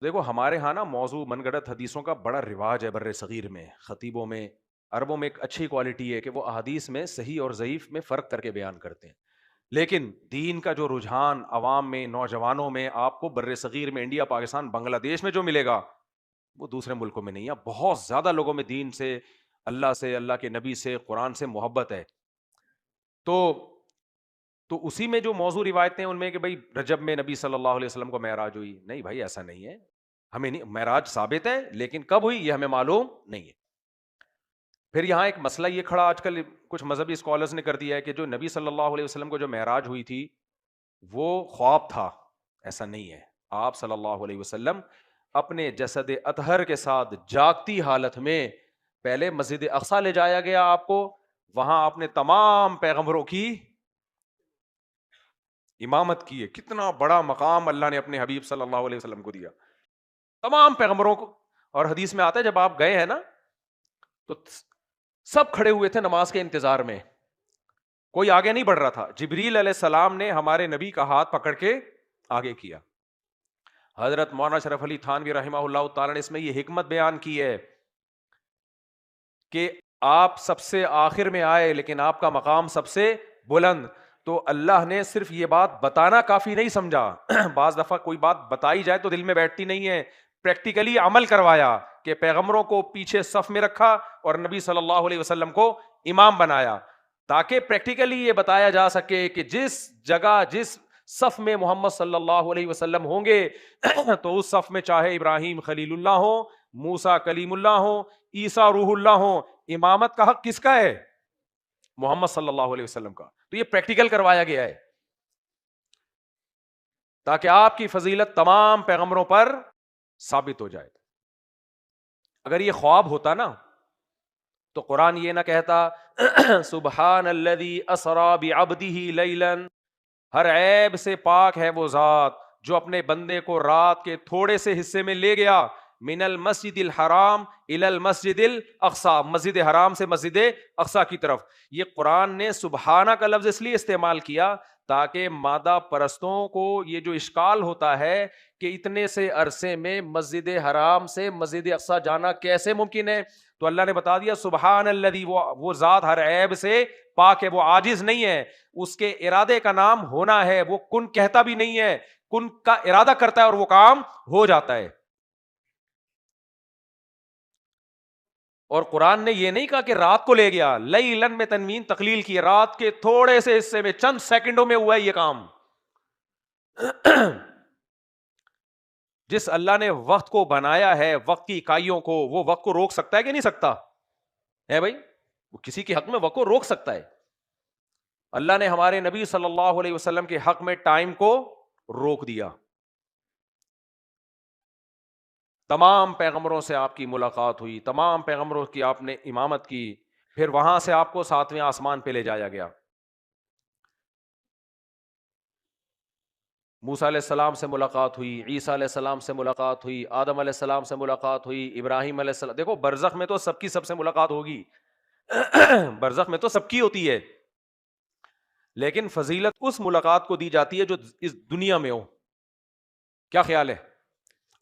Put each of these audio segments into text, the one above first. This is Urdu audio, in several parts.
دیکھو ہمارے ہاں نا موضوع من گڑت حدیثوں کا بڑا رواج ہے بر صغیر میں، خطیبوں میں، عربوں میں ایک اچھی کوالٹی ہے کہ وہ احادیث میں صحیح اور ضعیف میں فرق کر کے بیان کرتے ہیں. لیکن دین کا جو رجحان عوام میں، نوجوانوں میں، آپ کو بر صغیر میں، انڈیا، پاکستان، بنگلہ دیش میں جو ملے گا وہ دوسرے ملکوں میں نہیں ہے. بہت زیادہ لوگوں میں دین سے، اللہ کے نبی سے، قرآن سے محبت ہے. تو اسی میں جو موضوع روایتیں ان میں کہ بھائی رجب میں نبی صلی اللہ علیہ وسلم کو معراج ہوئی، نہیں بھائی ایسا نہیں ہے. ہمیں نہیں، معراج ثابت ہے لیکن کب ہوئی یہ ہمیں معلوم نہیں ہے. پھر یہاں ایک مسئلہ یہ کھڑا آج کل کچھ مذہبی اسکالرز نے کر دیا ہے کہ جو نبی صلی اللہ علیہ وسلم کو جو معراج ہوئی تھی وہ خواب تھا. ایسا نہیں ہے. آپ صلی اللہ علیہ وسلم اپنے جسد اطہر کے ساتھ جاگتی حالت میں پہلے مسجد اقصی لے جایا گیا آپ کو، وہاں آپ نے تمام پیغمبروں کی امامت کی ہے. کتنا بڑا مقام اللہ نے اپنے حبیب صلی اللہ علیہ وسلم کو دیا، تمام پیغمبروں کو. اور حدیث میں آتا ہے جب آپ گئے ہیں نا تو سب کھڑے ہوئے تھے نماز کے انتظار میں، کوئی آگے نہیں بڑھ رہا تھا. جبریل علیہ السلام نے ہمارے نبی کا ہاتھ پکڑ کے آگے کیا. حضرت مولانا شرف علی تھانوی رحمہ اللہ تعالی نے اس میں یہ حکمت بیان کی ہے کہ آپ سب سے آخر میں آئے لیکن آپ کا مقام سب سے بلند. تو اللہ نے صرف یہ بات بتانا کافی نہیں سمجھا. بعض دفعہ کوئی بات بتائی جائے تو دل میں بیٹھتی نہیں ہے، پریکٹیکلی عمل کروایا کہ پیغمبروں کو پیچھے صف میں رکھا اور نبی صلی اللہ علیہ وسلم کو امام بنایا تاکہ پریکٹیکلی یہ بتایا جا سکے کہ جس جگہ جس صف میں محمد صلی اللہ علیہ وسلم ہوں گے تو اس صف میں چاہے ابراہیم خلیل اللہ ہو، موسیٰ کلیم اللہ ہو، عیسیٰ روح اللہ ہو، امامت کا حق کس کا ہے؟ محمد صلی اللہ علیہ وسلم کا. تو یہ پریکٹیکل کروایا گیا ہے تاکہ آپ کی فضیلت تمام پیغمبروں پر ثابت ہو جائے. اگر یہ خواب ہوتا نا تو قرآن یہ نہ کہتا سبحان الذی اسری بعبدہ لیلا، ہر عیب سے پاک ہے وہ ذات جو اپنے بندے کو رات کے تھوڑے سے حصے میں لے گیا، من المسجد الحرام الی المسجد الاقصی، مسجد حرام سے مسجد اقصی کی طرف. یہ قرآن نے سبحانہ کا لفظ اس لیے استعمال کیا تاکہ مادہ پرستوں کو یہ جو اشکال ہوتا ہے کہ اتنے سے عرصے میں مسجد حرام سے مسجد اقصی جانا کیسے ممکن ہے، تو اللہ نے بتا دیا سبحان الذی، وہ ذات ہر عیب سے پاک ہے، وہ عاجز نہیں ہے. اس کے ارادے کا نام ہونا ہے، وہ کن کہتا بھی نہیں ہے، کن کا ارادہ کرتا ہے اور وہ کام ہو جاتا ہے. اور قرآن نے یہ نہیں کہا کہ رات کو لے گیا، لیلن میں تنوین تقلیل کی، رات کے تھوڑے سے حصے میں چند سیکنڈوں میں ہوا ہے یہ کام. جس اللہ نے وقت کو بنایا ہے، وقت کی اکائیوں کو، وہ وقت کو روک سکتا ہے کہ نہیں سکتا ہے بھائی؟ وہ کسی کے حق میں وقت کو روک سکتا ہے. اللہ نے ہمارے نبی صلی اللہ علیہ وسلم کے حق میں ٹائم کو روک دیا. تمام پیغمبروں سے آپ کی ملاقات ہوئی، تمام پیغمبروں کی آپ نے امامت کی، پھر وہاں سے آپ کو ساتویں آسمان پہ لے جایا گیا. موسیٰ علیہ السلام سے ملاقات ہوئی، عیسیٰ علیہ السلام سے ملاقات ہوئی، آدم علیہ السلام سے ملاقات ہوئی، ابراہیم علیہ السلام. دیکھو برزخ میں تو سب کی سب سے ملاقات ہوگی برزخ میں تو سب کی ہوتی ہے، لیکن فضیلت اس ملاقات کو دی جاتی ہے جو اس دنیا میں ہو. کیا خیال ہے؟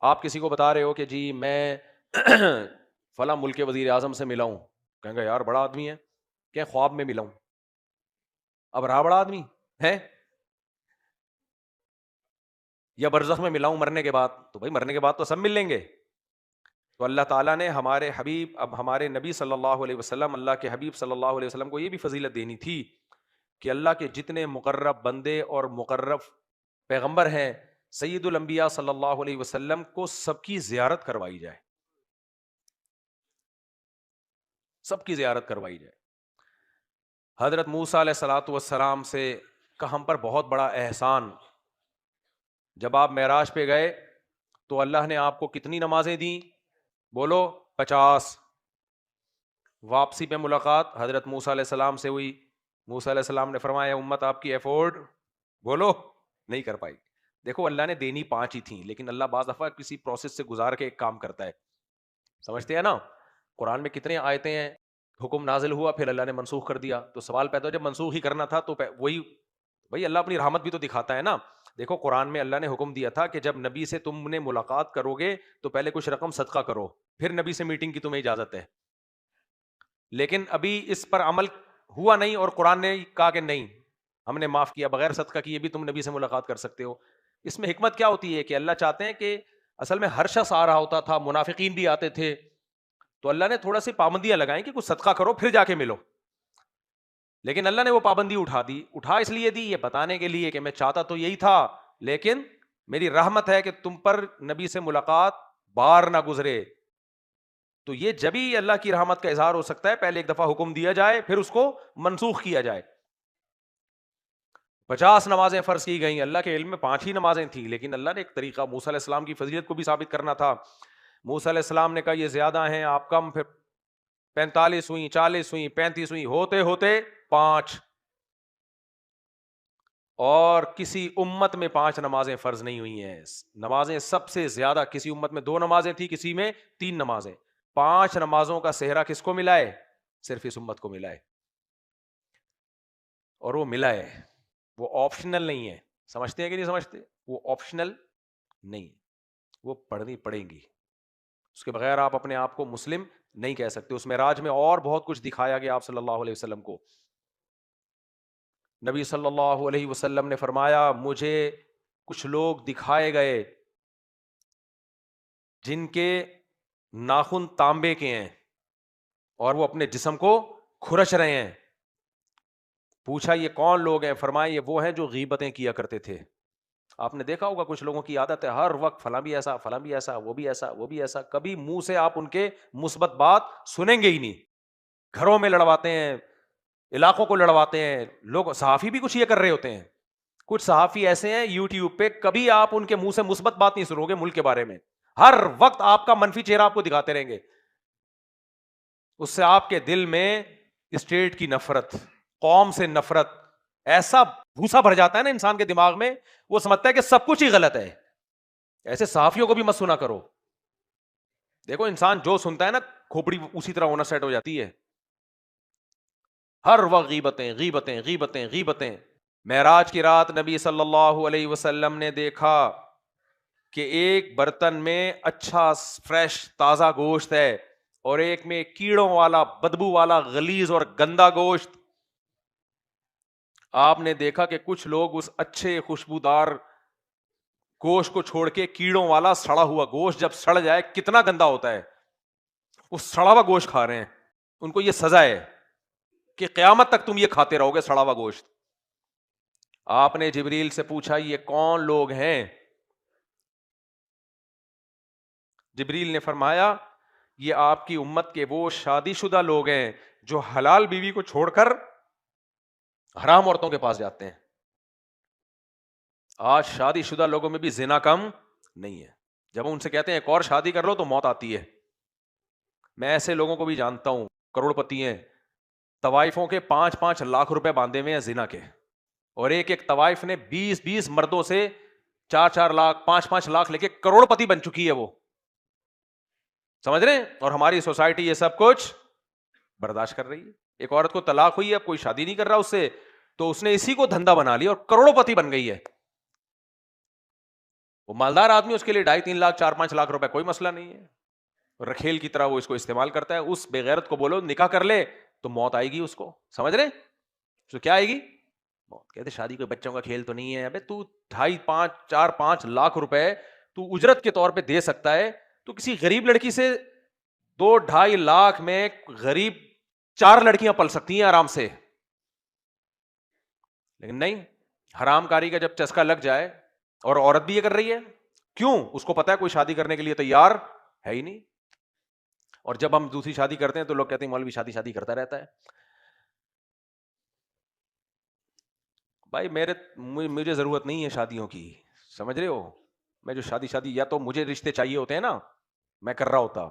آپ کسی کو بتا رہے ہو کہ جی میں فلاں ملک کے وزیر اعظم سے ملا ہوں، کہیں گے یار بڑا آدمی ہے، کہ خواب میں ملا ہوں. اب رہا بڑا آدمی ہے یا برزخ میں ملا ہوں مرنے کے بعد؟ تو بھائی مرنے کے بعد تو سب مل لیں گے. تو اللہ تعالیٰ نے ہمارے حبیب، اب ہمارے نبی صلی اللہ علیہ وسلم، اللہ کے حبیب صلی اللہ علیہ وسلم کو یہ بھی فضیلت دینی تھی کہ اللہ کے جتنے مقرب بندے اور مقرب پیغمبر ہیں، سید الانبیاء صلی اللہ علیہ وسلم کو سب کی زیارت کروائی جائے، سب کی زیارت کروائی جائے. حضرت موسیٰ علیہ الصلوۃ والسلام سے کا ہم پر بہت بڑا احسان، جب آپ معراج پہ گئے تو اللہ نے آپ کو کتنی نمازیں دیں؟ بولو 50. واپسی پہ ملاقات حضرت موسیٰ علیہ السلام سے ہوئی، موسیٰ علیہ السلام نے فرمایا امت آپ کی افورڈ بولو نہیں کر پائی. دیکھو اللہ نے دینی 5 ہی تھیں، لیکن اللہ بعض دفعہ کسی پروسیس سے گزار کے ایک کام کرتا ہے، سمجھتے ہیں نا؟ قرآن میں کتنے آیتیں ہیں، حکم نازل ہوا پھر اللہ نے منسوخ کر دیا. تو سوال پیدا ہو جب منسوخ ہی کرنا تھا تو وہی بھائی اللہ اپنی رحمت بھی تو دکھاتا ہے نا. دیکھو قرآن میں اللہ نے حکم دیا تھا کہ جب نبی سے تم نے ملاقات کرو گے تو پہلے کچھ رقم صدقہ کرو، پھر نبی سے میٹنگ کی تمہیں اجازت ہے. لیکن ابھی اس پر عمل ہوا نہیں اور قرآن نے کہا کہ نہیں ہم نے معاف کیا، بغیر صدقہ کیے بھی تم نبی سے ملاقات کر سکتے ہو. اس میں حکمت کیا ہوتی ہے کہ اللہ چاہتے ہیں کہ اصل میں ہر شخص آ رہا ہوتا تھا، منافقین بھی آتے تھے، تو اللہ نے تھوڑا سی پابندیاں لگائیں کہ کچھ صدقہ کرو پھر جا کے ملو. لیکن اللہ نے وہ پابندی اٹھا اس لیے دی، یہ بتانے کے لیے کہ میں چاہتا تو یہی تھا، لیکن میری رحمت ہے کہ تم پر نبی سے ملاقات بار نہ گزرے. تو یہ جبھی اللہ کی رحمت کا اظہار ہو سکتا ہے پہلے ایک دفعہ حکم دیا جائے پھر اس کو منسوخ کیا جائے. 50 نمازیں فرض کی گئیں، اللہ کے علم میں 5 ہی نمازیں تھیں، لیکن اللہ نے ایک طریقہ موسیٰ علیہ السلام کی فضیلت کو بھی ثابت کرنا تھا. موسیٰ علیہ السلام نے کہا یہ زیادہ ہیں، آپ کم، پھر 45 ہوئی، 40 ہوئی، 35 ہوئی، ہوتے ہوتے 5. اور کسی امت میں 5 نمازیں فرض نہیں ہوئی ہیں. نمازیں سب سے زیادہ کسی امت میں 2 نمازیں تھی، کسی میں 3 نمازیں. 5 نمازوں کا صحرا کس کو ملا ہے؟ صرف اس امت کو ملا ہے. اور وہ ملا ہے، وہ آپشنل نہیں ہے. سمجھتے ہیں کہ نہیں سمجھتے؟ وہ آپشنل نہیں ہے، وہ پڑھنی پڑیں گی. اس کے بغیر آپ اپنے آپ کو مسلم نہیں کہہ سکتے. اس معراج میں اور بہت کچھ دکھایا گیا آپ صلی اللہ علیہ وسلم کو. نبی صلی اللہ علیہ وسلم نے فرمایا مجھے کچھ لوگ دکھائے گئے جن کے ناخن تانبے کے ہیں اور وہ اپنے جسم کو کھرچ رہے ہیں. پوچھا یہ کون لوگ ہیں؟ فرمایا یہ وہ ہیں جو غیبتیں کیا کرتے تھے. آپ نے دیکھا ہوگا کچھ لوگوں کی عادت ہے ہر وقت فلاں بھی ایسا، فلاں بھی ایسا، وہ بھی ایسا، وہ بھی ایسا. کبھی منہ سے آپ ان کے مثبت بات سنیں گے ہی نہیں. گھروں میں لڑواتے ہیں، علاقوں کو لڑواتے ہیں. لوگ صحافی بھی کچھ یہ کر رہے ہوتے ہیں. کچھ صحافی ایسے ہیں یوٹیوب پہ کبھی آپ ان کے منہ سے مثبت بات نہیں سنو گے ملک کے بارے میں، ہر وقت آپ کا منفی چہرہ آپ کو دکھاتے رہیں گے. اس سے آپ کے دل میں اسٹیٹ کی نفرت، قوم سے نفرت، ایسا بھوسا بھر جاتا ہے نا انسان کے دماغ میں، وہ سمجھتا ہے کہ سب کچھ ہی غلط ہے. ایسے صحافیوں کو بھی مت سنا کرو. دیکھو انسان جو سنتا ہے نا کھوپڑی اسی طرح ہونا سیٹ ہو جاتی ہے. ہر وقت غیبتیں غیبتیں غیبتیں غیبتیں. معراج کی رات نبی صلی اللہ علیہ وسلم نے دیکھا کہ ایک برتن میں اچھا فریش تازہ گوشت ہے اور ایک میں کیڑوں والا بدبو والا غلیظ اور گندا گوشت. آپ نے دیکھا کہ کچھ لوگ اس اچھے خوشبودار گوشت کو چھوڑ کے کیڑوں والا سڑا ہوا گوشت، جب سڑ جائے کتنا گندا ہوتا ہے، وہ سڑا ہوا گوشت کھا رہے ہیں. ان کو یہ سزا ہے کہ قیامت تک تم یہ کھاتے رہو گے سڑا ہوا گوشت. آپ نے جبریل سے پوچھا یہ کون لوگ ہیں؟ جبریل نے فرمایا یہ آپ کی امت کے وہ شادی شدہ لوگ ہیں جو حلال بیوی کو چھوڑ کر حرام عورتوں کے پاس جاتے ہیں. آج شادی شدہ لوگوں میں بھی زنا کم نہیں ہے. جب ہم ان سے کہتے ہیں ایک اور شادی کر لو تو موت آتی ہے. میں ایسے لوگوں کو بھی جانتا ہوں، کروڑ پتی ہیں، طوائفوں کے 5-5 لاکھ روپے باندھے ہوئے ہیں زنا کے، اور ایک ایک طوائف نے 20 مردوں سے 4 لاکھ 5 لاکھ لے کے کروڑ پتی بن چکی ہے. وہ سمجھ رہے ہیں؟ اور ہماری سوسائٹی یہ سب کچھ برداشت کر رہی ہے. ایک عورت کو طلاق ہوئی ہے، اب کوئی شادی نہیں کر رہا اس سے، تو اس نے اسی کو دھندا بنا لیا اور کروڑوں پتی بن گئی ہے. وہ مالدار آدمی، اس کے لیے 2.5-3 لاکھ 4-5 لاکھ روپے کوئی مسئلہ نہیں ہے. رکھیل کی طرح وہ اس کو استعمال کرتا ہے. اس بے غیرت کو بولو نکاح کر لے تو موت آئے گی اس کو. سمجھ رہے؟ تو کیا آئے گی؟ موت. کہتے شادی کوئی بچوں کا کھیل تو نہیں ہے. ابے تو 2.5-4-5 لاکھ روپے تو اجرت کے طور پہ دے سکتا ہے، تو کسی غریب لڑکی سے 2-2.5 لاکھ میں غریب 4 لڑکیاں پل سکتی ہیں آرام سے. لیکن نہیں، حرام کاری کا جب چسکا لگ جائے، اور عورت بھی یہ کر رہی ہے، کیوں؟ اس کو پتا ہے کوئی شادی کرنے کے لیے تیار ہے ہی نہیں. اور جب ہم دوسری شادی کرتے ہیں تو لوگ کہتے ہیں مولوی شادی کرتا رہتا ہے. بھائی مجھے ضرورت نہیں ہے شادیوں کی. سمجھ رہے ہو؟ میں جو شادی یا تو مجھے رشتے چاہیے ہوتے ہیں نا، میں کر رہا ہوتا.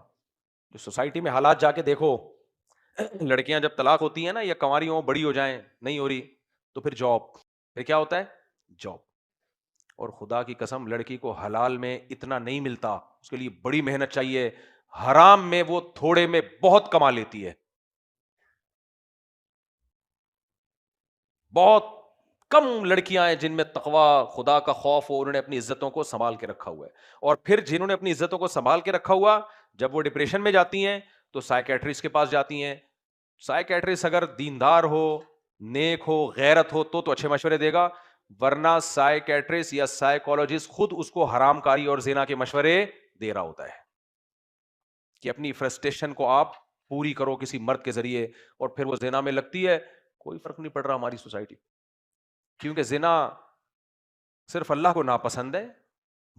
جو سوسائٹی میں حالات جا کے دیکھو، لڑکیاں جب طلاق ہوتی ہیں نا، یا کنواری ہوں بڑی ہو جائیں نہیں ہو رہی، تو پھر جاب. پھر کیا ہوتا ہے؟ جاب. اور خدا کی قسم لڑکی کو حلال میں اتنا نہیں ملتا، اس کے لیے بڑی محنت چاہیے. حرام میں وہ تھوڑے میں بہت کما لیتی ہے، بہت کم لڑکیاں ہیں جن میں تقوی خدا کا خوف ہو, انہوں نے اپنی عزتوں کو سنبھال کے رکھا ہوا ہے. اور پھر جنہوں نے اپنی عزتوں کو سنبھال کے رکھا ہوا, جب وہ ڈپریشن میں جاتی ہیں تو سائیکیٹرسٹ کے پاس جاتی ہیں. سائیکیٹرسٹ اگر دیندار ہو, نیک ہو, غیرت ہو تو اچھے مشورے دے گا, ورنہ سائیکیٹرسٹ یا سائیکولوجسٹ خود اس کو حرام کاری اور زنا کے مشورے دے رہا ہوتا ہے کہ اپنی فرسٹریشن کو آپ پوری کرو کسی مرد کے ذریعے, اور پھر وہ زنا میں لگتی ہے. کوئی فرق نہیں پڑ رہا ہماری سوسائٹی, کیونکہ زنا صرف اللہ کو ناپسند ہے,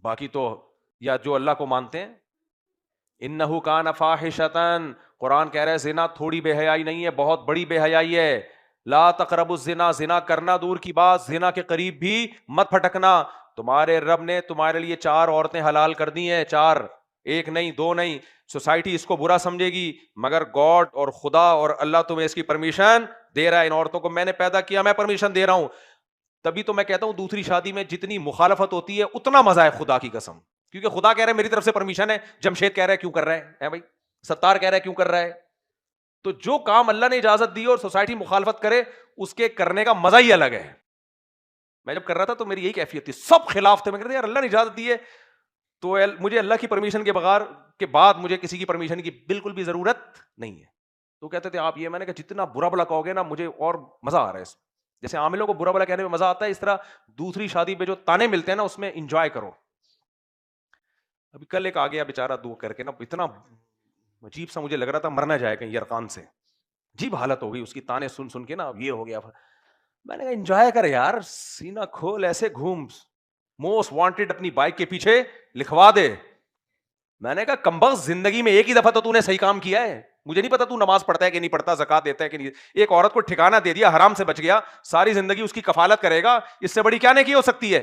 باقی تو یا جو اللہ کو مانتے ہیں. انہ کان فاحشۃ, قرآن کہہ رہا ہے زنا تھوڑی بے حیائی نہیں ہے, بہت بڑی بے حیائی ہے. لا تقربوا الزنا, زنا کرنا دور کی بات, زنا کے قریب بھی مت پھٹکنا. تمہارے رب نے تمہارے لیے 4 عورتیں حلال کر دی ہیں, 4, 1 نہیں 2 نہیں. سوسائٹی اس کو برا سمجھے گی, مگر گاڈ اور خدا اور اللہ تمہیں اس کی پرمیشن دے رہا ہے. ان عورتوں کو میں نے پیدا کیا, میں پرمیشن دے رہا ہوں. تبھی تو میں کہتا ہوں دوسری شادی میں جتنی مخالفت ہوتی ہے اتنا مزہ ہے, خدا کی قسم, کیونکہ خدا کہہ رہا ہے میری طرف سے پرمیشن ہے. جمشید کہہ رہا ہے کیوں کر رہا ہے بھائی, ستار کہہ رہا ہے کیوں کر رہا ہے. تو جو کام اللہ نے اجازت دی اور سوسائٹی مخالفت کرے, اس کے کرنے کا مزہ ہی الگ ہے. میں جب کر رہا تھا تو میری یہی کیفیت تھی, سب خلاف تھے. میں کہتا یار اللہ نے اجازت دی ہے تو مجھے اللہ کی پرمیشن کے بغیر کے بعد مجھے کسی کی پرمیشن کی بالکل بھی ضرورت نہیں ہے. تو کہتے تھے آپ یہ, میں نے کہا جتنا برا بلا کہو گے نا مجھے اور مزہ آ رہا ہے. جیسے عاملوں کو برا بلا کہنے میں مزہ آتا ہے, اس طرح دوسری شادی پہ جو تانے ملتے ہیں نا اس میں انجوائے کرو. ابھی کل ایک آ گیا بیچارہ دو کر کے نا, اتنا عجیب سا مجھے لگ رہا تھا مرنا جائے کہیں یرقان سے, عجیب حالت ہو گئی اس کی, تانے سن سن کے نا اب یہ ہو گیا. میں نے کہا انجوائے کر یار, سینہ کھول, ایسے گھوم, موسٹ وانٹیڈ اپنی بائک کے پیچھے لکھوا دے. میں نے کہا کمبخت زندگی میں ایک ہی دفعہ تو نے صحیح کام کیا ہے, مجھے نہیں پتا تو نماز پڑھتا ہے کہ نہیں پڑھتا, زکات دیتا ہے کہ نہیں. ایک عورت کو ٹھکانہ دے دیا, حرام سے بچ گیا, ساری زندگی اس کی کفالت کرے گا, اس سے بڑی کیا نیکی ہو سکتی ہے.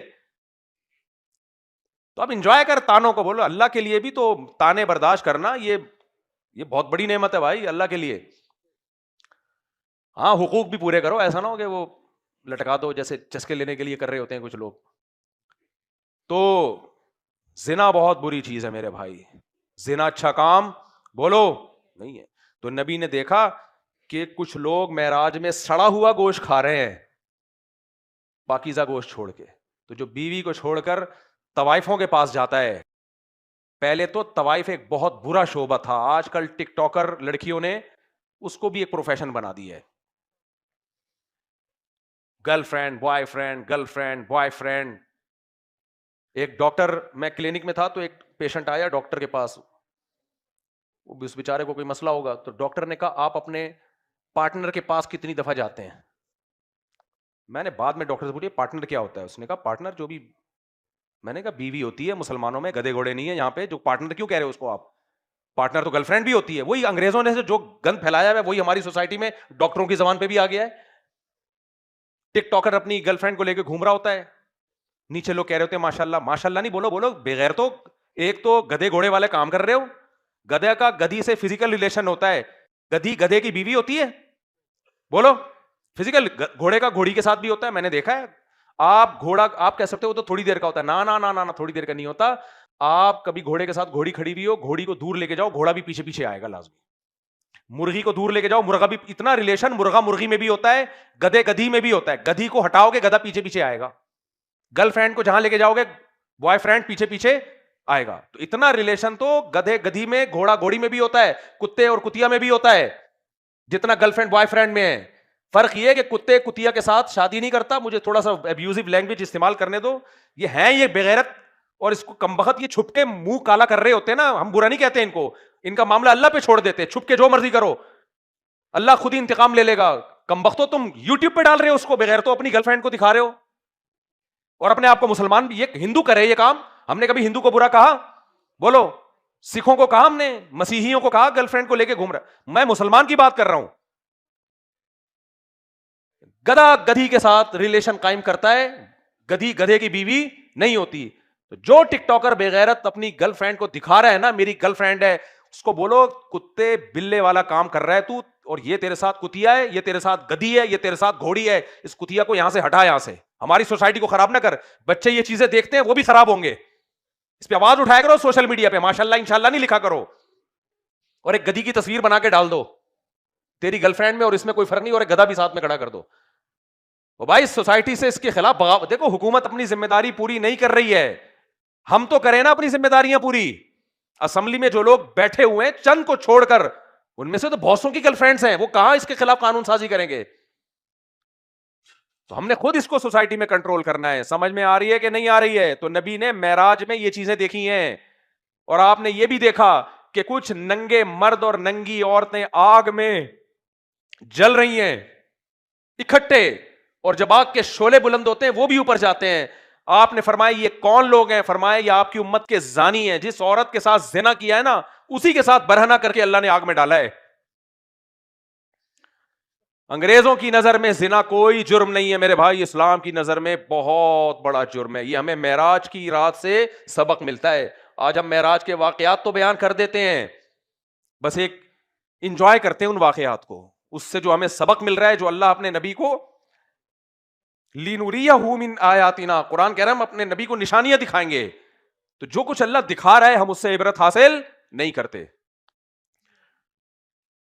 تو اب انجوائے کر تانوں کو, بولو اللہ کے لیے بھی تو تانے برداشت کرنا, یہ بہت بڑی نعمت ہے بھائی اللہ کے لیے. ہاں حقوق بھی پورے کرو, ایسا نہ ہو کہ وہ لٹکا دو جیسے چسکے لینے کے لیے کر رہے ہوتے ہیں کچھ لوگ. تو زنا بہت بری چیز ہے میرے بھائی, زنا اچھا کام بولو نہیں ہے. تو نبی نے دیکھا کہ کچھ لوگ معراج میں سڑا ہوا گوشت کھا رہے ہیں پاکیزہ گوشت چھوڑ کے. تو جو بیوی کو چھوڑ کر طوائفوں کے پاس جاتا ہے, پہلے تو طوائف ایک بہت برا شعبہ تھا, آج کل ٹک ٹاکر لڑکیوں نے اس کو بھی ایک پروفیشن بنا دیا ہے. Girl friend boy friend, girl friend boy friend. ایک ڈاکٹر, میں کلینک میں تھا تو ایک پیشنٹ آیا ڈاکٹر کے پاس, وہ اس بیچارے کو کوئی مسئلہ ہوگا, تو ڈاکٹر نے کہا آپ اپنے پارٹنر کے پاس کتنی دفعہ جاتے ہیں. میں نے بعد میں ڈاکٹر سے پوچھا پارٹنر کیا ہوتا ہے, اس نے کہا پارٹنر جو بھی, میں نے کہا بیوی ہوتی ہے, مسلمانوں میں گدے گھوڑے نہیں ہے یہاں پہ, جو پارٹنر کیوں کہہ رہے ہو اس کو آپ, پارٹنر تو گرل فرینڈ بھی ہوتی ہے. وہی انگریزوں نے جو گند پھیلایا ہے وہی ہماری سوسائٹی میں ڈاکٹروں کی زبان پہ بھی آ گیا ہے. ٹک ٹاکر اپنی گرل فرینڈ کو لے کے گھوم رہا ہوتا ہے, نیچے لوگ کہہ رہے ہوتے ہیں ماشاء اللہ, ماشاء اللہ نہیں بولو بغیر, تو ایک تو گدے گھوڑے والے کام کر رہے ہو, گدھے کا گدھی سے فزیکل ریلیشن ہوتا ہے, گدھی گدھے کی بیوی ہوتی ہے, بولو فزیکل, گھوڑے کا گھوڑی کے ساتھ بھی ہوتا ہے, میں نے دیکھا ہے. آپ گھوڑا آپ کہہ سکتے ہو تو تھوڑی دیر کا ہوتا ہے, نا تھوڑی دیر کا نہیں ہوتا. آپ کبھی گھوڑے کے ساتھ گھوڑی کھڑی ہوئی ہو, گھوڑی کو دور لے کے جاؤ, گھوڑا بھی پیچھے پیچھے آئے گا لازمی. مرغی کو دور لے کے جاؤ, مرغا بھی, اتنا ریلیشن مرغا مرغی میں بھی ہوتا ہے, گدھے گدھی میں بھی ہوتا ہے. گدھی کو ہٹاؤ گے گدھا پیچھے پیچھے آئے گا, گرل فرینڈ کو جہاں لے کے جاؤ گے بوائے فرینڈ پیچھے پیچھے آئے گا. تو اتنا ریلیشن تو گدھے گدھی میں, گھوڑا گھوڑی میں بھی ہوتا ہے, کتے اور کتیا میں بھی ہوتا ہے, جتنا گرل فرینڈ بوائے فرینڈ میں ہے. فرق یہ ہے کہ کتے کتیا کے ساتھ شادی نہیں کرتا, مجھے تھوڑا سا ابیوزو لینگویج استعمال کرنے دو, یہ ہیں یہ بغیرت, اور اس کو کمبخت یہ چھپ کے منہ کالا کر رہے ہوتے ہیں نا, ہم برا نہیں کہتے ان کو, ان کا معاملہ اللہ پہ چھوڑ دیتے, چھپ کے جو مرضی کرو, اللہ خود ہی انتقام لے لے گا. کمبختو تم یوٹیوب پہ ڈال رہے ہو اس کو, بغیر تو اپنی گرل فرینڈ کو دکھا رہے ہو, اور اپنے آپ کو مسلمان بھی, یہ ہندو کرے یہ کام. ہم نے کبھی ہندو کو برا کہا, بولو سکھوں کو کہا, ہم نے مسیحیوں کو کہا گرل فرینڈ کو لے کے گھوم رہا. میں مسلمان کی بات کر رہا ہوں. گدھا گدھی کے ساتھ ریلیشن قائم کرتا ہے, گدھی گدھے کی بیوی نہیں ہوتی. تو جو ٹک ٹاکر بغیرت اپنی گرل فرینڈ کو دکھا رہا ہے نا میری گرل فرینڈ ہے, اس کو بولو کتے بلے والا کام کر رہا ہے تو, اور یہ تیرے ساتھ کتیا ہے, یہ تیرے ساتھ گدھی ہے, یہ تیرے ساتھ گھوڑی ہے, اس کتیا کو یہاں سے ہٹا, یہاں سے ہماری سوسائٹی کو خراب نہ کر. بچے یہ چیزیں دیکھتے ہیں وہ بھی خراب ہوں گے, اس پہ آواز اٹھایا کرو سوشل میڈیا پہ, ماشاءاللہ انشاءاللہ نہیں لکھا کرو, اور ایک گدھی کی تصویر بنا کے ڈال دو تیری گرل فرینڈ میں, اور اس میں کوئی فرق نہیں, اور ایک گدھا بھی ساتھ میں کھڑا کر دو. وہ بھائی سوسائٹی سے اس کے خلاف بغاوت. دیکھو حکومت اپنی ذمہ داری پوری نہیں کر رہی ہے, ہم تو کریں نا اپنی ذمہ داریاں پوری. اسمبلی میں جو لوگ بیٹھے ہوئے ہیں چند کو چھوڑ کر, ان میں سے تو بہت سو کی گرل فرینڈز ہیں, وہ کہاں اس کے خلاف قانون سازی کریں گے؟ تو ہم نے خود اس کو سوسائٹی میں کنٹرول کرنا ہے. سمجھ میں آ رہی ہے کہ نہیں آ رہی ہے؟ تو نبی نے معراج میں یہ چیزیں دیکھی ہیں, اور آپ نے یہ بھی دیکھا کہ کچھ ننگے مرد اور ننگی عورتیں آگ میں جل رہی ہیں اکٹھے, اور جب آگ کے شعلے بلند ہوتے ہیں وہ بھی اوپر جاتے ہیں. آپ نے فرمایا یہ کون لوگ ہیں؟ فرمایا یہ آپ کی امت کے زانی ہیں, جس عورت کے ساتھ زنا کیا ہے نا اسی کے ساتھ برہنہ کر کے اللہ نے آگ میں ڈالا ہے. انگریزوں کی نظر میں زنا کوئی جرم نہیں ہے میرے بھائی, اسلام کی نظر میں بہت بڑا جرم ہے. یہ ہمیں معراج کی رات سے سبق ملتا ہے. آج ہم معراج کے واقعات تو بیان کر دیتے ہیں, بس ایک انجوائے کرتے ہیں ان واقعات کو, اس سے جو ہمیں سبق مل رہا ہے, جو اللہ اپنے نبی کو لِنُرِيَهُ مِنْ آیاتنا, قرآن کہہ رہا ہے ہم اپنے نبی کو نشانیاں دکھائیں گے. تو جو کچھ اللہ دکھا رہا ہے ہم اس سے عبرت حاصل نہیں کرتے.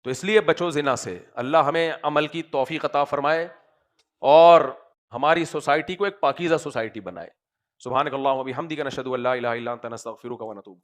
تو اس لیے بچو زنا سے. اللہ ہمیں عمل کی توفیق عطا فرمائے اور ہماری سوسائٹی کو ایک پاکیزہ سوسائٹی بنائے. سبحانک اللہم و بحمدک نشہد ان لا الہ الا انت نستغفرک و نتوب